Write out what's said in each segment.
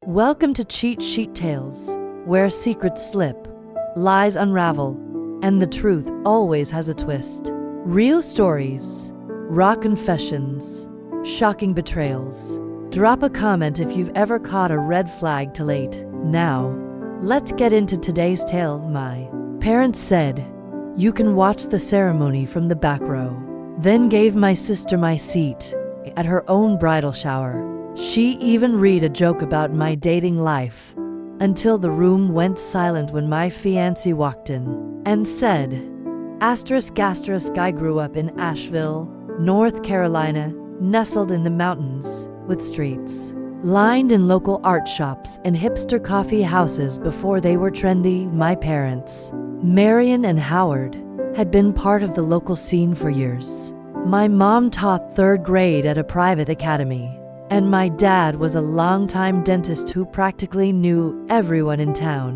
Welcome to Cheat Sheet Tales, where secrets slip, lies unravel, and the truth always has a twist. Real stories, raw confessions, shocking betrayals. Drop a comment if you've ever caught a red flag too late. Now, let's get into today's tale. My parents said, "You can watch the ceremony from the back row." Then gave my sister my seat at her own bridal shower. She even read a joke about my dating life, until the room went silent when my fiancé walked in and said, I grew up in Asheville, North Carolina, nestled in the mountains, with streets lined in local art shops and hipster coffee houses before they were trendy. My parents, Marion and Howard, had been part of the local scene for years. My mom taught third grade at a private academy, and my dad was a longtime dentist who practically knew everyone in town.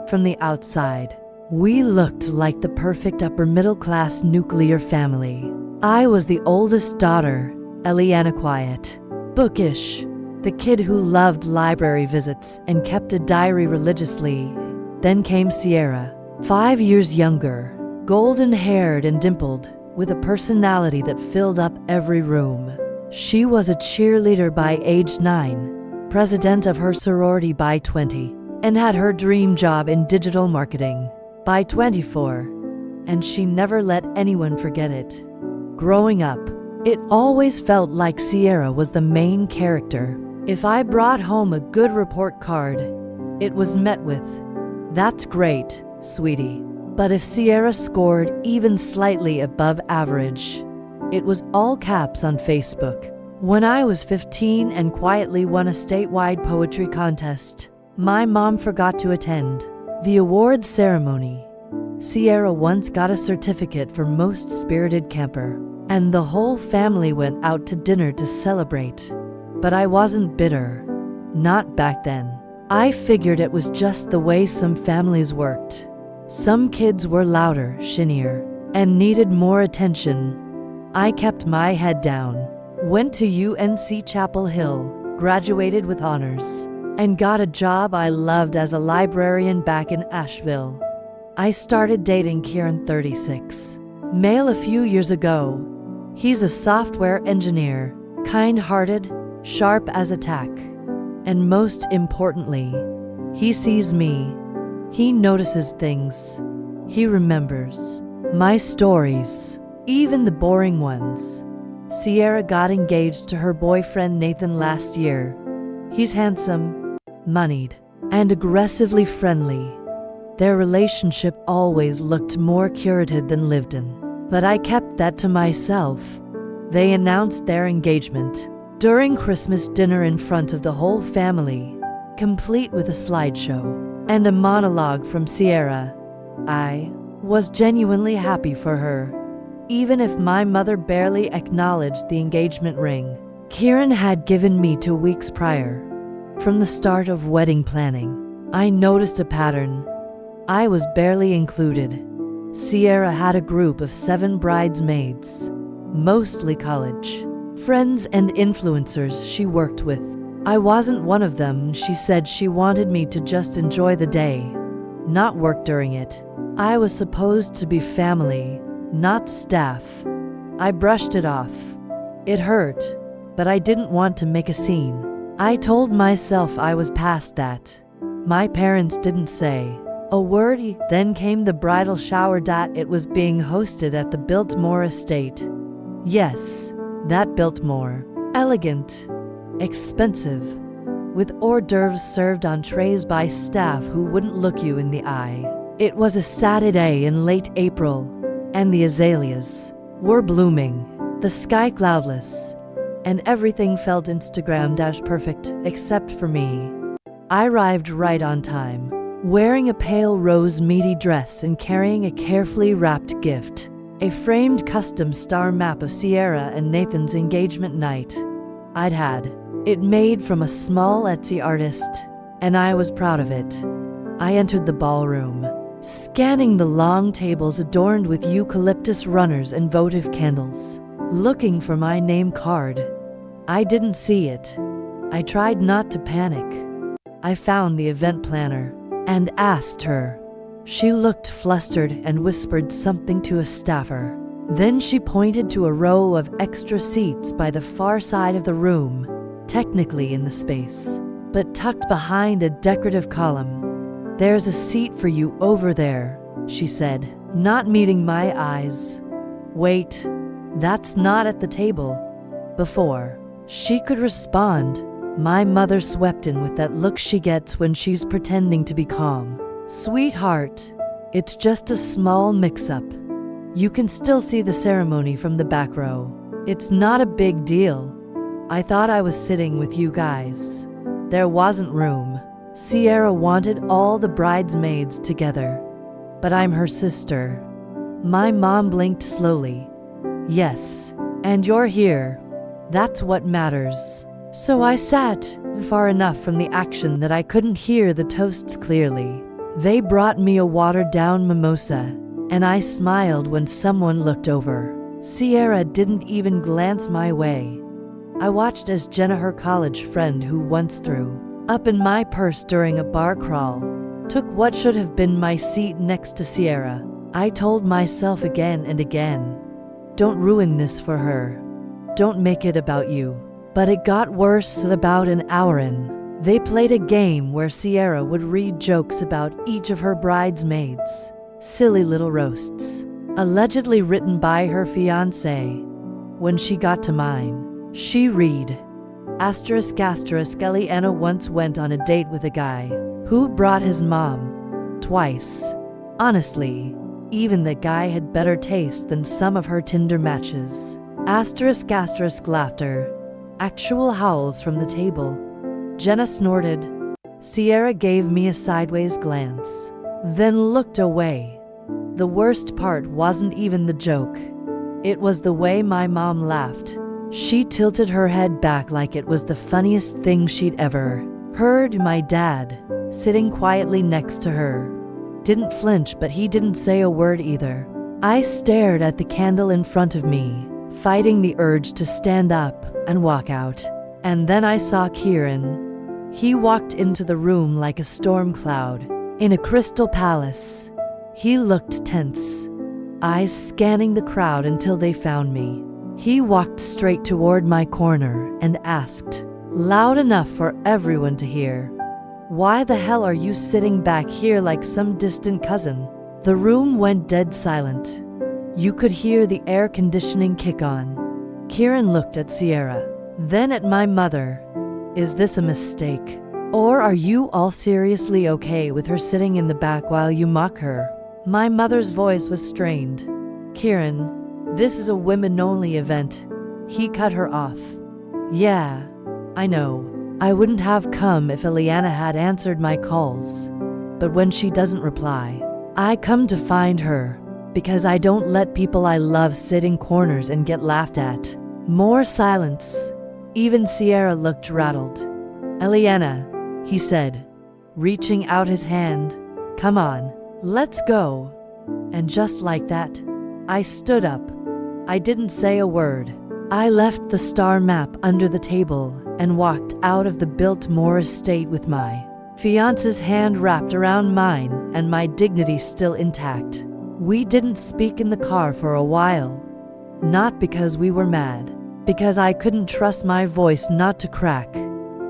From the outside, we looked like the perfect upper-middle-class nuclear family. I was the oldest daughter, Eliana Quiet, bookish, the kid who loved library visits and kept a diary religiously. Then came Sierra, 5 years younger, golden-haired and dimpled, with a personality that filled up every room. She was a cheerleader by age 9, president of her sorority by 20, and had her dream job in digital marketing by 24, and she never let anyone forget it. Growing up, it always felt like Sierra was the main character. If I brought home a good report card, it was met with, "That's great, sweetie." But if Sierra scored even slightly above average, it was all caps on Facebook. When I was 15 and quietly won a statewide poetry contest, my mom forgot to attend the awards ceremony. Sierra once got a certificate for most spirited camper, and the whole family went out to dinner to celebrate. But I wasn't bitter. Not back then. I figured it was just the way some families worked. Some kids were louder, shinier, and needed more attention. I kept my head down, went to UNC Chapel Hill, graduated with honors, and got a job I loved as a librarian back in Asheville. I started dating Kieran, 36, male, a few years ago. He's a software engineer, kind-hearted, sharp as a tack, and most importantly, he sees me. He notices things. He remembers my stories, even the boring ones. Sierra got engaged to her boyfriend Nathan last year. He's handsome, moneyed, and aggressively friendly. Their relationship always looked more curated than lived in, but I kept that to myself. They announced their engagement during Christmas dinner in front of the whole family, complete with a slideshow and a monologue from Sierra. I was genuinely happy for her, even if my mother barely acknowledged the engagement ring Kieran had given me 2 weeks prior. From the start of wedding planning, I noticed a pattern. I was barely included. Sierra had a group of 7 bridesmaids, mostly college friends and influencers she worked with. I wasn't one of them. She said she wanted me to just enjoy the day, not work during it. I was supposed to be family, not staff. I brushed it off. It hurt, but I didn't want to make a scene. I told myself I was past that. My parents didn't say a word. Then came the bridal shower. It was being hosted at the Biltmore estate. Yes, that Biltmore. Elegant, expensive, with hors d'oeuvres served on trays by staff who wouldn't look you in the eye. It was a Saturday in late April, and the azaleas were blooming, the sky cloudless, and everything felt Instagram-perfect except for me. I arrived right on time, wearing a pale rose meaty dress and carrying a carefully wrapped gift, a framed custom star map of Sierra and Nathan's engagement night. I'd had it made from a small Etsy artist, and I was proud of it. I entered the ballroom, scanning the long tables adorned with eucalyptus runners and votive candles, looking for my name card. I didn't see it. I tried not to panic. I found the event planner and asked her. She looked flustered and whispered something to a staffer. Then she pointed to a row of extra seats by the far side of the room, technically in the space, but tucked behind a decorative column. "There's a seat for you over there," she said, not meeting my eyes. "Wait, that's not at the table." Before she could respond, my mother swept in with that look she gets when she's pretending to be calm. "Sweetheart, it's just a small mix-up. You can still see the ceremony from the back row. It's not a big deal. I thought I was sitting with you guys. There wasn't room. Sierra wanted all the bridesmaids together, but I'm her sister." My mom blinked slowly. "Yes, and you're here. That's what matters." So I sat far enough from the action that I couldn't hear the toasts clearly. They brought me a watered-down mimosa, and I smiled when someone looked over. Sierra didn't even glance my way. I watched as Jenna, her college friend who once threw up in my purse during a bar crawl, took what should have been my seat next to Sierra. I told myself again and again, don't ruin this for her. Don't make it about you. But it got worse about an hour in. They played a game where Sierra would read jokes about each of her bridesmaids. Silly little roasts, allegedly written by her fiancé. When she got to mine, she read, Eliana once went on a date with a guy who brought his mom twice. Honestly, even that guy had better taste than some of her Tinder matches. Laughter. Actual howls from the table. Jenna snorted. Sierra gave me a sideways glance, then looked away. The worst part wasn't even the joke. It was the way my mom laughed. She tilted her head back like it was the funniest thing she'd ever heard. My dad, sitting quietly next to her, didn't flinch, but he didn't say a word either. I stared at the candle in front of me, fighting the urge to stand up and walk out. And then I saw Kieran. He walked into the room like a storm cloud in a crystal palace. He looked tense, eyes scanning the crowd until they found me. He walked straight toward my corner and asked, loud enough for everyone to hear, "Why the hell are you sitting back here like some distant cousin?" The room went dead silent. You could hear the air conditioning kick on. Kieran looked at Sierra, then at my mother. "Is this a mistake? Or are you all seriously okay with her sitting in the back while you mock her?" My mother's voice was strained. "Kieran, this is a women-only event." He cut her off. "Yeah, I know. I wouldn't have come if Eliana had answered my calls. But when she doesn't reply, I come to find her, because I don't let people I love sit in corners and get laughed at." More silence. Even Sierra looked rattled. "Eliana," he said, reaching out his hand. "Come on, let's go." And just like that, I stood up. I didn't say a word. I left the star map under the table and walked out of the Biltmore estate with my fiance's hand wrapped around mine and my dignity still intact. We didn't speak in the car for a while. Not because we were mad, because I couldn't trust my voice not to crack.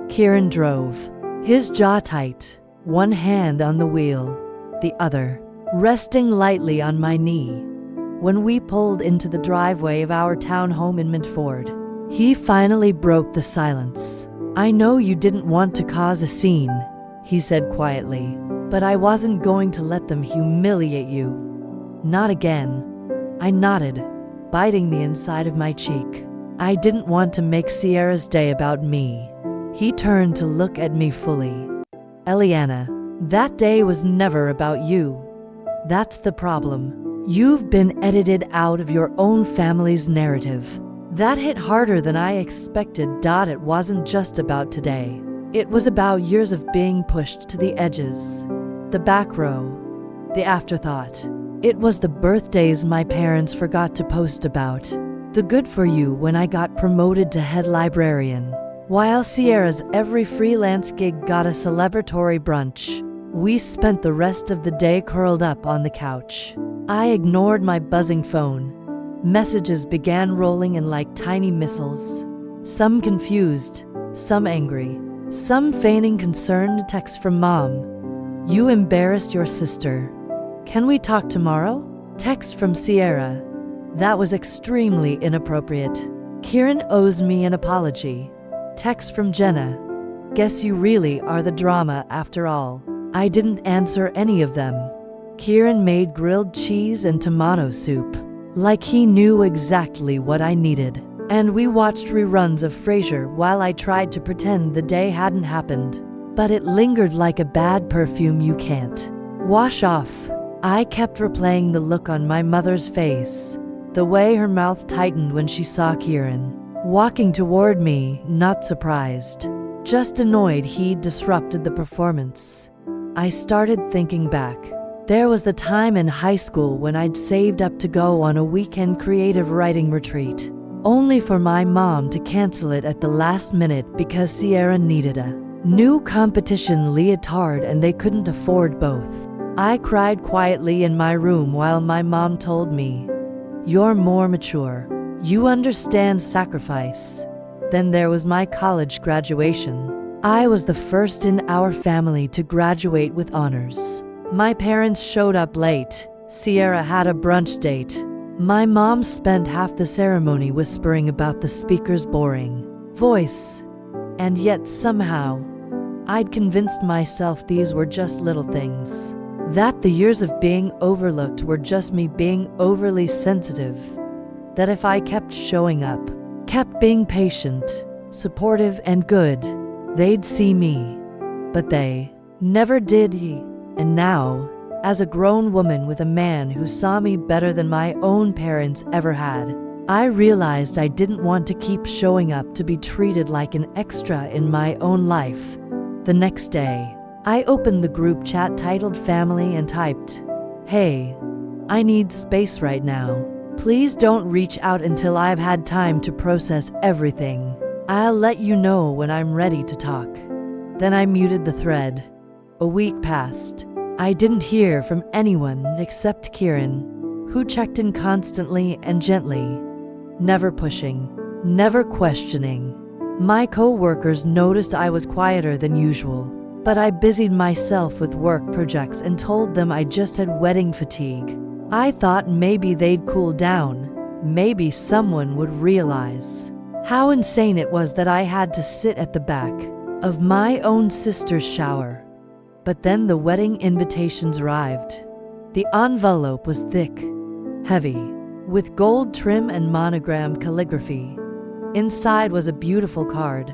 Kieran drove, his jaw tight, one hand on the wheel, the other resting lightly on my knee. When we pulled into the driveway of our townhome in Midford, he finally broke the silence. "I know you didn't want to cause a scene," he said quietly, "but I wasn't going to let them humiliate you. Not again." I nodded, biting the inside of my cheek. I didn't want to make Sierra's day about me. He turned to look at me fully. "Eliana, that day was never about you. That's the problem. You've been edited out of your own family's narrative." That hit harder than I expected. It wasn't just about today. It was about years of being pushed to the edges. The back row. The afterthought. It was the birthdays my parents forgot to post about. The good for you when I got promoted to head librarian. While Sierra's every freelance gig got a celebratory brunch, we spent the rest of the day curled up on the couch. I ignored my buzzing phone. Messages began rolling in like tiny missiles. Some confused, some angry, some feigning concerned. Text from Mom. You embarrassed your sister. Can we talk tomorrow? Text from Sierra. That was extremely inappropriate. Kieran owes me an apology. Text from Jenna. Guess you really are the drama after all. I didn't answer any of them. Kieran made grilled cheese and tomato soup, like he knew exactly what I needed. And we watched reruns of Frasier while I tried to pretend the day hadn't happened. But it lingered like a bad perfume you can't wash off. I kept replaying the look on my mother's face, the way her mouth tightened when she saw Kieran walking toward me, not surprised, just annoyed he'd disrupted the performance. I started thinking back. There was the time in high school when I'd saved up to go on a weekend creative writing retreat, only for my mom to cancel it at the last minute because Sierra needed a new competition leotard and they couldn't afford both. I cried quietly in my room while my mom told me, "You're more mature. You understand sacrifice." Then there was my college graduation. I was the first in our family to graduate with honors. My parents showed up late. Sierra had a brunch date. My mom spent half the ceremony whispering about the speaker's boring voice. And yet somehow, I'd convinced myself these were just little things. That the years of being overlooked were just me being overly sensitive. That if I kept showing up, kept being patient, supportive, and good, they'd see me. But they never did. And now, as a grown woman with a man who saw me better than my own parents ever had, I realized I didn't want to keep showing up to be treated like an extra in my own life. The next day, I opened the group chat titled Family and typed, "Hey, I need space right now. Please don't reach out until I've had time to process everything. I'll let you know when I'm ready to talk." Then I muted the thread. A week passed. I didn't hear from anyone except Kieran, who checked in constantly and gently, never pushing, never questioning. My co-workers noticed I was quieter than usual, but I busied myself with work projects and told them I just had wedding fatigue. I thought maybe they'd cool down, maybe someone would realize how insane it was that I had to sit at the back of my own sister's shower. But then the wedding invitations arrived. The envelope was thick, heavy, with gold trim and monogram calligraphy. Inside was a beautiful card.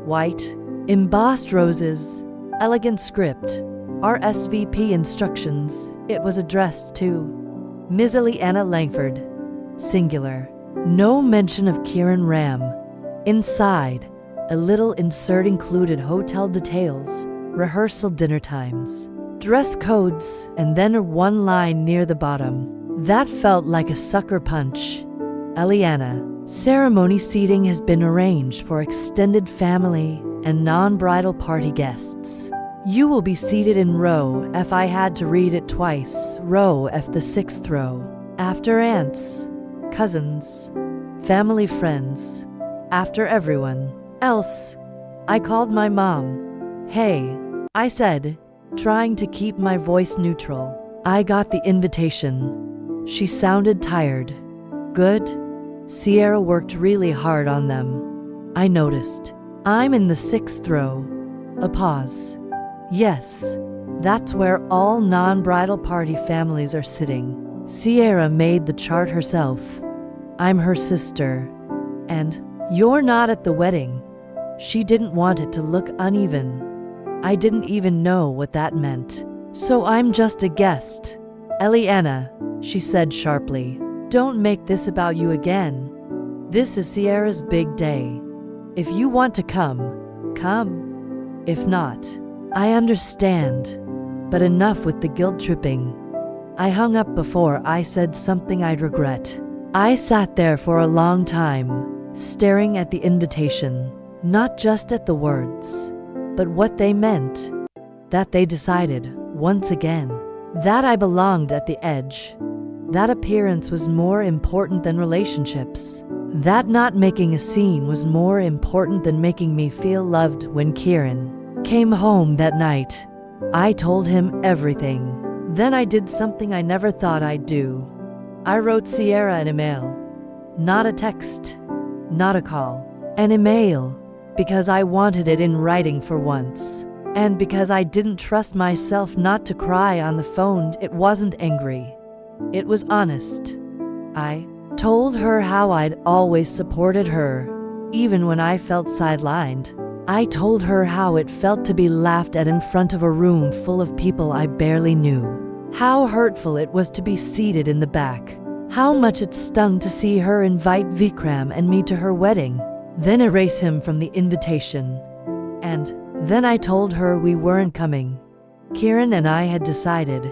White, embossed roses, elegant script, RSVP instructions. It was addressed to Ms. Eliana Langford, singular. No mention of Kieran Ram. Inside, a little insert included hotel details, rehearsal dinner times, dress codes, and then one line near the bottom. That felt like a sucker punch. Eliana, ceremony seating has been arranged for extended family and non-bridal party guests. You will be seated in row F. I had to read it twice. Row F, the 6th row. After aunts, cousins, family friends. After everyone else. I called my mom. "Hey," I said, trying to keep my voice neutral. "I got the invitation." She sounded tired. "Good?" Sierra worked really hard on them. I noticed. "I'm in the 6th row." A pause. "Yes, that's where all non-bridal party families are sitting." Sierra made the chart herself. "I'm her sister. And you're not at the wedding." She didn't want it to look uneven. I didn't even know what that meant. "So I'm just a guest." "Eliana," she said sharply, "don't make this about you again. This is Sierra's big day. If you want to come, come. If not, I understand. But enough with the guilt tripping." I hung up before I said something I'd regret. I sat there for a long time, staring at the invitation, Not just at the words, but what they meant. That they decided, once again, that I belonged at the edge. That appearance was more important than relationships. That not making a scene was more important than making me feel loved. When Kieran came home that night, I told him everything. Then I did something I never thought I'd do. I wrote Sierra an email. Not a text, not a call. An email, because I wanted it in writing for once. And because I didn't trust myself not to cry on the phone. It wasn't angry. It was honest. I told her how I'd always supported her, even when I felt sidelined. I told her how it felt to be laughed at in front of a room full of people I barely knew. How hurtful it was to be seated in the back. How much it stung to see her invite Vikram and me to her wedding, then erase him from the invitation. And then I told her we weren't coming. Kieran and I had decided.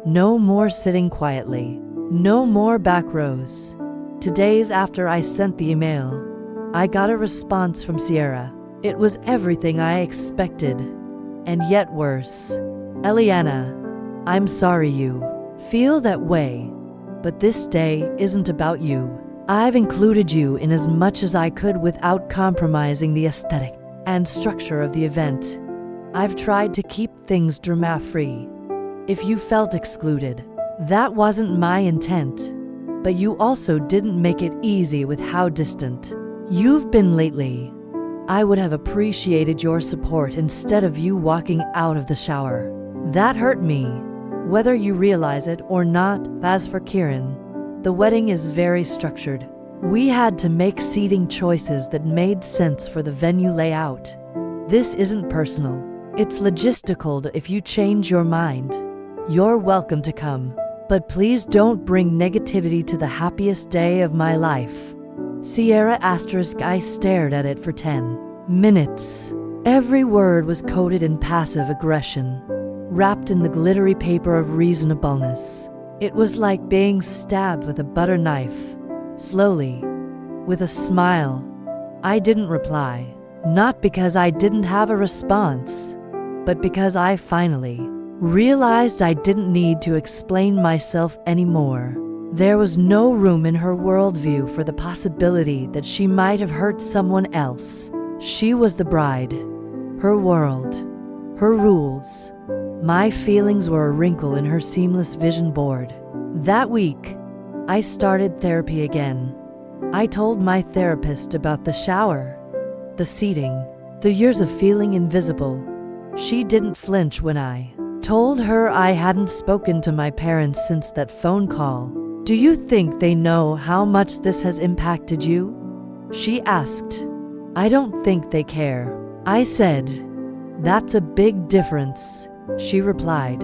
No more sitting quietly. No more back rows. 2 days after I sent the email, I got a response from Sierra. It was everything I expected, and yet worse. Eliana, I'm sorry you feel that way, but this day isn't about you. I've included you in as much as I could without compromising the aesthetic and structure of the event. I've tried to keep things drama-free. If you felt excluded, that wasn't my intent. But you also didn't make it easy with how distant you've been lately. I would have appreciated your support instead of you walking out of the shower. That hurt me, whether you realize it or not. As for Kieran, the wedding is very structured. We had to make seating choices that made sense for the venue layout. This isn't personal. It's logistical. If you change your mind, you're welcome to come. But please don't bring negativity to the happiest day of my life. Sierra *. I stared at it for 10 minutes. Every word was coated in passive aggression, wrapped in the glittery paper of reasonableness. It was like being stabbed with a butter knife, slowly, with a smile. I didn't reply, not because I didn't have a response, but because I finally realized I didn't need to explain myself anymore. There was no room in her worldview for the possibility that she might have hurt someone else. She was the bride. Her world. Her rules. My feelings were a wrinkle in her seamless vision board. That week, I started therapy again. I told my therapist about the shower, the seating, the years of feeling invisible. She didn't flinch when I told her I hadn't spoken to my parents since that phone call. Do you think they know how much this has impacted you? She asked. I don't think they care. I said, that's a big difference, she replied.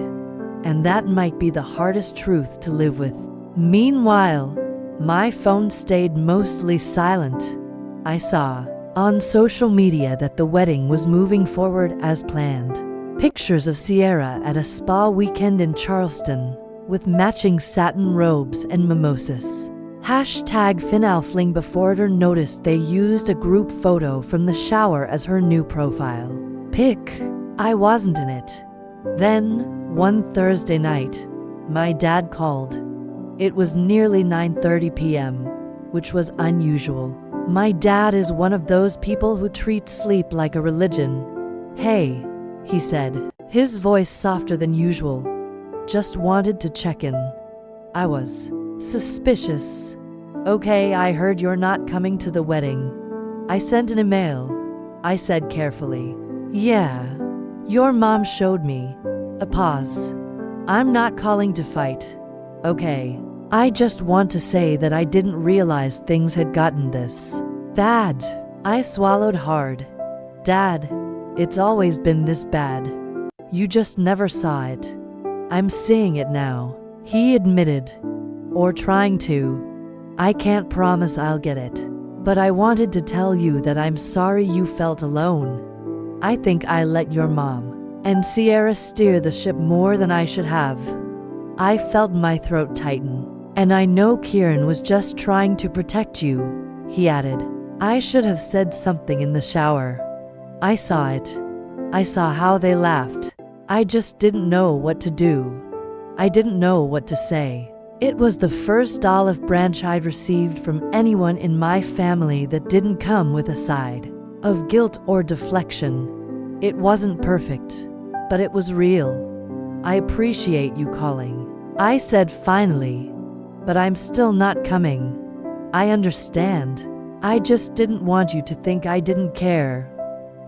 And that might be the hardest truth to live with. Meanwhile, my phone stayed mostly silent. I saw on social media that the wedding was moving forward as planned. Pictures of Sierra at a spa weekend in Charleston, with matching satin robes and mimosas. #Finalfling. Before her noticed they used a group photo from the shower as her new profile pic. I wasn't in it. Then, one Thursday night, my dad called. It was nearly 9:30 p.m., which was unusual. My dad is one of those people who treat sleep like a religion. Hey, he said, his voice softer than usual. Just wanted to check in. I was suspicious. Okay, I heard you're not coming to the wedding. I sent an email. I said carefully. Yeah, your mom showed me. A pause. I'm not calling to fight. Okay, I just want to say that I didn't realize things had gotten this bad. I swallowed hard. Dad, it's always been this bad. You just never saw it. I'm seeing it now, he admitted. Or trying to. I can't promise I'll get it. But I wanted to tell you that I'm sorry you felt alone. I think I let your mom and Sierra steer the ship more than I should have. I felt my throat tighten. And I know Kieran was just trying to protect you, he added. I should have said something in the shower. I saw it. I saw how they laughed. I just didn't know what to do. I didn't know what to say. It was the first olive branch I'd received from anyone in my family that didn't come with a side of guilt or deflection. It wasn't perfect, but it was real. I appreciate you calling, I said finally, but I'm still not coming. I understand. I just didn't want you to think I didn't care.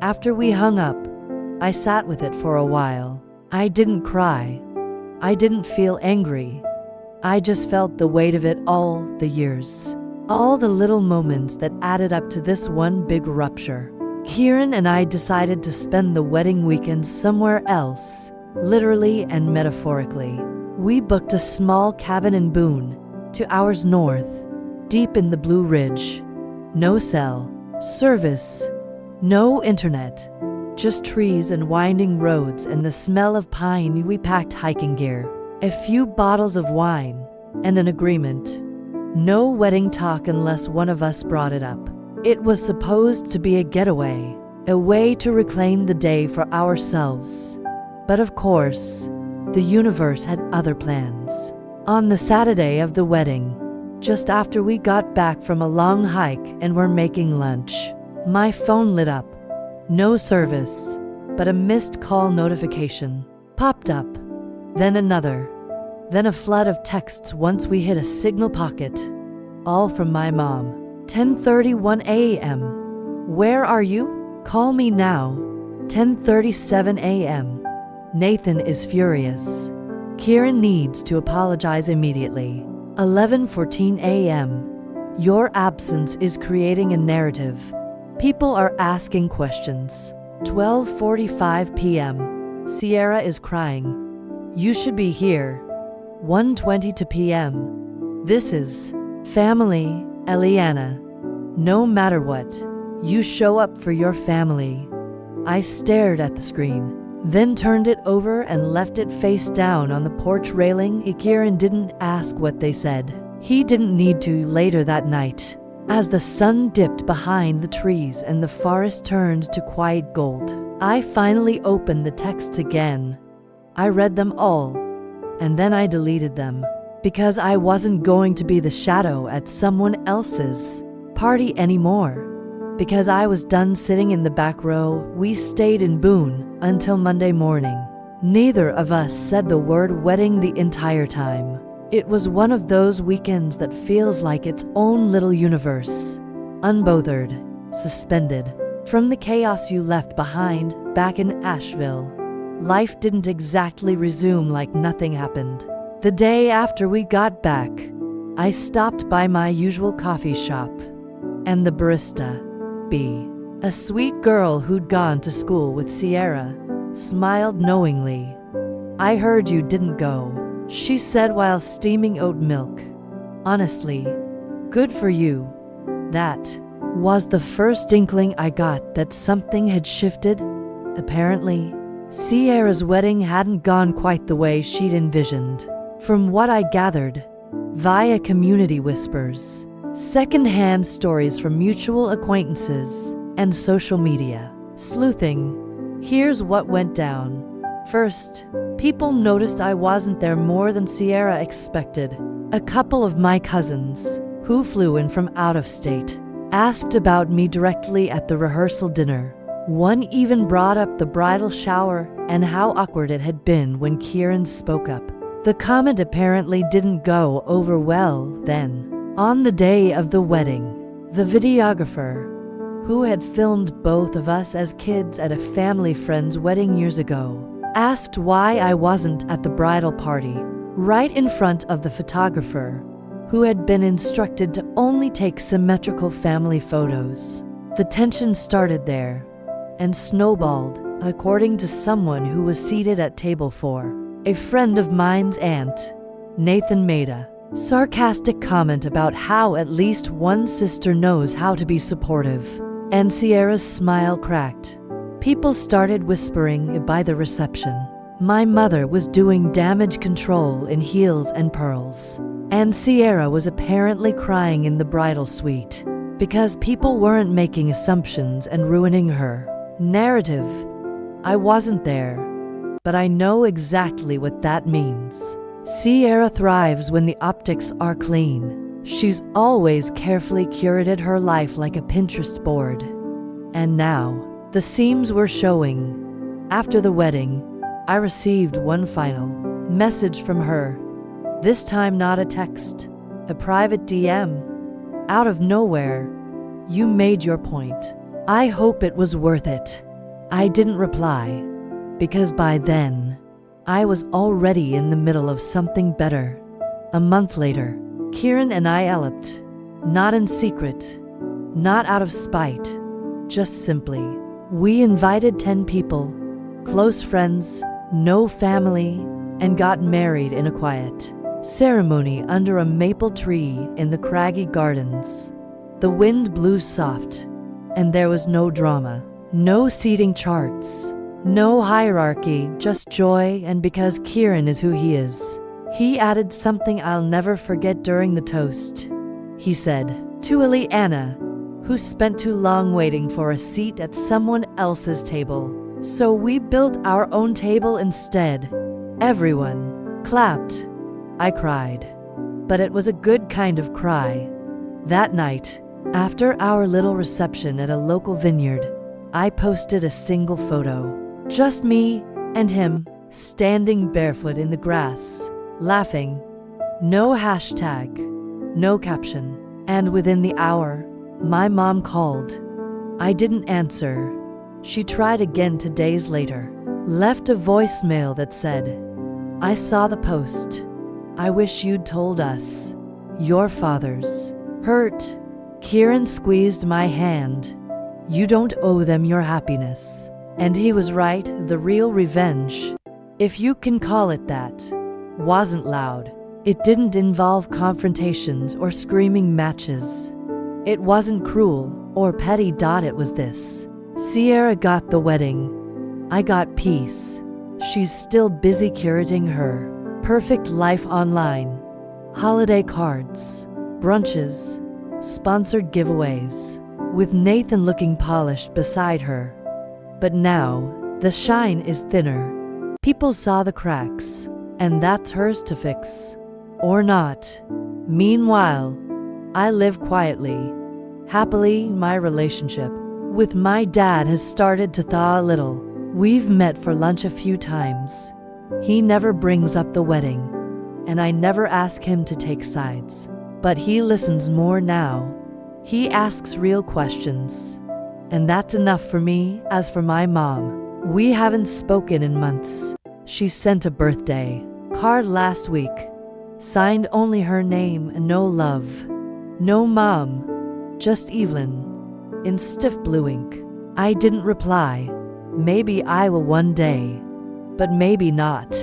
After we hung up, I sat with it for a while. I didn't cry. I didn't feel angry. I just felt the weight of it all the years. All the little moments that added up to this one big rupture. Kieran and I decided to spend the wedding weekend somewhere else, literally and metaphorically. We booked a small cabin in Boone, 2 hours north, deep in the Blue Ridge. No cell service, no internet, just trees and winding roads and the smell of pine. We packed hiking gear, a few bottles of wine, and an agreement. No wedding talk unless one of us brought it up. It was supposed to be a getaway, a way to reclaim the day for ourselves. But of course, the universe had other plans. On the Saturday of the wedding, just after we got back from a long hike and were making lunch, my phone lit up. No service, but a missed call notification popped up. Then another. Then a flood of texts once we hit a signal pocket. All from my mom. 10:31 a.m. Where are you? Call me now. 10:37 a.m. Nathan is furious. Kieran needs to apologize immediately. 11:14 a.m. Your absence is creating a narrative. People are asking questions. 12:45 p.m. Sierra is crying. You should be here. 1:22 p.m. This is family, Eliana. No matter what, you show up for your family. I stared at the screen, then turned it over and left it face down on the porch railing. Kieran didn't ask what they said. He didn't need to. Later that night, as the sun dipped behind the trees and the forest turned to quiet gold, I finally opened the texts again. I read them all, and then I deleted them, because I wasn't going to be the shadow at someone else's party anymore. Because I was done sitting in the back row. We stayed in Boone until Monday morning. Neither of us said the word wedding the entire time. It was one of those weekends that feels like its own little universe. Unbothered, suspended from the chaos you left behind back in Asheville. Life didn't exactly resume like nothing happened. The day after we got back, I stopped by my usual coffee shop, and the barista, B, a sweet girl who'd gone to school with Sierra, smiled knowingly. I heard you didn't go, she said while steaming oat milk. Honestly, good for you. That was the first inkling I got that something had shifted. Apparently, Sierra's wedding hadn't gone quite the way she'd envisioned. From what I gathered, via community whispers, second-hand stories from mutual acquaintances, and social media sleuthing, here's what went down. First, people noticed I wasn't there more than Sierra expected. A couple of my cousins, who flew in from out of state, asked about me directly at the rehearsal dinner. One even brought up the bridal shower and how awkward it had been when Kieran spoke up. The comment apparently didn't go over well then. On the day of the wedding, the videographer, who had filmed both of us as kids at a family friend's wedding years ago, asked why I wasn't at the bridal party, right in front of the photographer, who had been instructed to only take symmetrical family photos. The tension started there and snowballed, according to someone who was seated at table 4. A friend of mine's aunt, Nathan, made a sarcastic comment about how at least one sister knows how to be supportive, and Sierra's smile cracked. People started whispering by the reception. My mother was doing damage control in heels and pearls, and Sierra was apparently crying in the bridal suite. Because people weren't making assumptions and ruining her narrative. I wasn't there, but I know exactly what that means. Sierra thrives when the optics are clean. She's always carefully curated her life like a Pinterest board. And now, the seams were showing. After the wedding, I received one final message from her. This time not a text, a private DM. Out of nowhere, you made your point. I hope it was worth it. I didn't reply, because by then, I was already in the middle of something better. A month later, Kieran and I eloped. Not in secret, not out of spite, just simply. We invited 10 people, close friends, no family, and got married in a quiet ceremony under a maple tree in the craggy gardens. The wind blew soft, and there was no drama, no seating charts, no hierarchy, just joy. And because Kieran is who he is, he added something I'll never forget during the toast. He said, "To Eliana, who spent too long waiting for a seat at someone else's table. So we built our own table instead." Everyone clapped. I cried, but it was a good kind of cry. That night, after our little reception at a local vineyard, I posted a single photo. Just me and him, standing barefoot in the grass, laughing. No hashtag, no caption. And within the hour, my mom called. I didn't answer. She tried again 2 days later, left a voicemail that said, "I saw the post. I wish you'd told us. Your fathers." Hurt. Kieran squeezed my hand. "You don't owe them your happiness." And he was right. The real revenge, if you can call it that, wasn't loud. It didn't involve confrontations or screaming matches. It wasn't cruel or petty. It was this. Sierra got the wedding. I got peace. She's still busy curating her perfect life online. Holiday cards, brunches, sponsored giveaways, with Nathan looking polished beside her. But now, the shine is thinner. People saw the cracks, and that's hers to fix. Or not. Meanwhile, I live quietly. Happily, my relationship with my dad has started to thaw a little. We've met for lunch a few times. He never brings up the wedding, and I never ask him to take sides. But he listens more now. He asks real questions. And that's enough for me. As for my mom, we haven't spoken in months. She sent a birthday card last week, signed only her name and no love. No mom, just Evelyn, in stiff blue ink. I didn't reply. Maybe I will one day, but maybe not.